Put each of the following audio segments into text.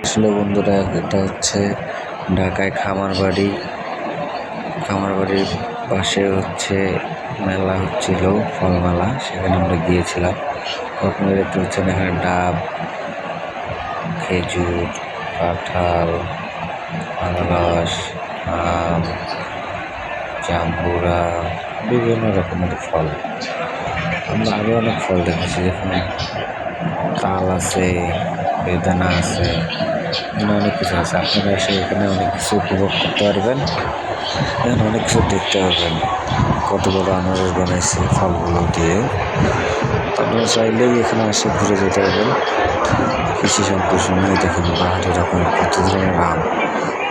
আসলে বন্ধুরা, এটা হচ্ছে ঢাকায় খামারবাড়ির পাশে হচ্ছে মেলা হচ্ছিল, ফল মেলা। সেখানে আমরা গিয়েছিলাম। আপনারা দেখতে পাচ্ছেন এখানে ডাব, খেজুর, কাঁঠাল, আনারস, আম, জাম্বুরা, বিভিন্ন রকমের ফল। আমরা আরও অনেক ফল দেখেছি, যেমন তাল আছে, বেদানা আছে, এখানে অনেক কিছু আছে। আপনারা এসে এখানে অনেক কিছু উপভোগ করতে পারবেন, এখানে অনেক কিছু দেখতে পারবেন। কত বড় আনারস বানাইছে ফলগুলো দিয়ে। আপনারা চাইলেই এখানে এসে ঘুরে যেতে পারবেন। কৃষি সম্প্রসারণে দেখেন বাহারি রকম কত ধরনের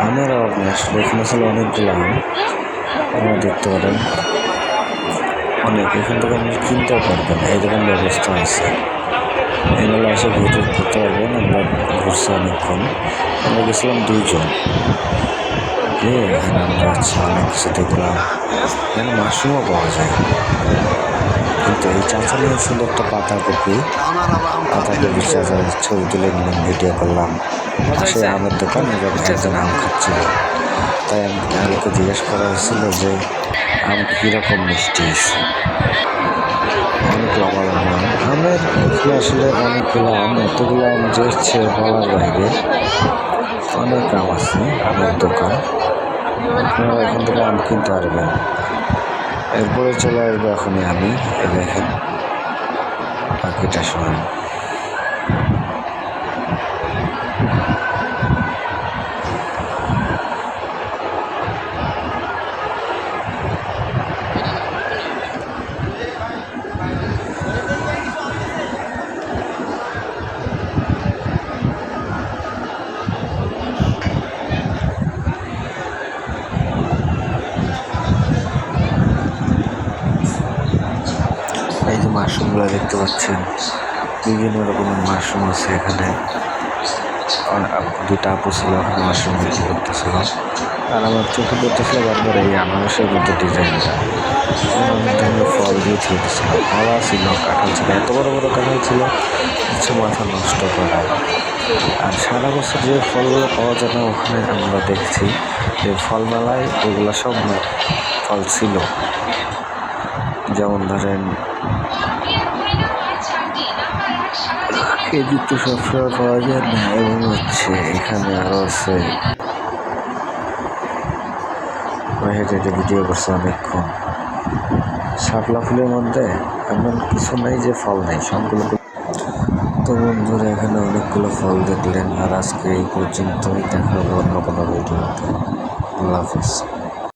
আমের অভাব নেই। আসলে এখানে আসলে অনেকগুলো আম আপনারা দেখতে পারেন। এখান থেকে আপনি কিনতেও পারবেন, এরকম ব্যবস্থা আছে। এগুলো এসে ঘুরতে পারবেন। আমরা ঘুরছি অনেকক্ষণ, আমরা গেছিলাম 2 জন। এখানে আমরা অনেক কিছু দেখলাম। এখানে মাশরুমও পাওয়া যায়, কিন্তু এই চাচা নিয়ে ছিল একটা পাতাকপি চাচার ছবি তুলে নিলাম, ভিডিও করলাম। সে আমের দোকান এবং একজন আম খাচ্ছিল। তাই আমাকে জিজ্ঞেস করা হয়েছিল যে আম কীরকম মিষ্টি। অনেক লম্বা লম্বা আমের এখানে আসলে অনেকগুলো আম, এতগুলো আম যে হচ্ছে বলার বাইরে। অনেক আম আছে, আমের দোকান। আপনারা এখান থেকে আম কিনতে পারবেন। এরপরে চলে আসবো এখনই আমি। দেখেন বাকিটা শোনেন। এই যে মাশরুমগুলো দেখতে পাচ্ছেন, বিভিন্ন রকমের মাশরুম আছে এখানে। 2টা আপু ছিল, ওখানে মাশরুম বিক্রি করতেছিল। আর আমার চোখে পড়তেছিল বারবার এই আনারসের মধ্যে ডিজাইনটা। অনেক ধরনের ফল দিয়ে ছিল, কলা ছিল, কাঁঠাল ছিল, এত বড় বড় কাঁঠাল ছিল, কিছু মাথা নষ্ট করা। আর সারা বছর যে ফলগুলো পাওয়া যায় না, ওখানে আমরা দেখছি যে ফল মেলায় ওগুলো সব ফল ছিল। যেমন ধরেন খেজুর তো সবসময় পাওয়া যায় না, এবং হচ্ছে এখানে আরও আছে। হেঁটে ভিডিও করছে অনেকক্ষণ। শাপলা ফুলের মধ্যে এমন কিছু নাই যে ফল নেই, সবগুলো। তো বন্ধুরা, এখানে অনেকগুলো ফল দেখলেন। আর আজকে এই পর্যন্তই, দেখা হবে অন্য কোনো ভিডিওতে। আল্লাহ হাফিজ।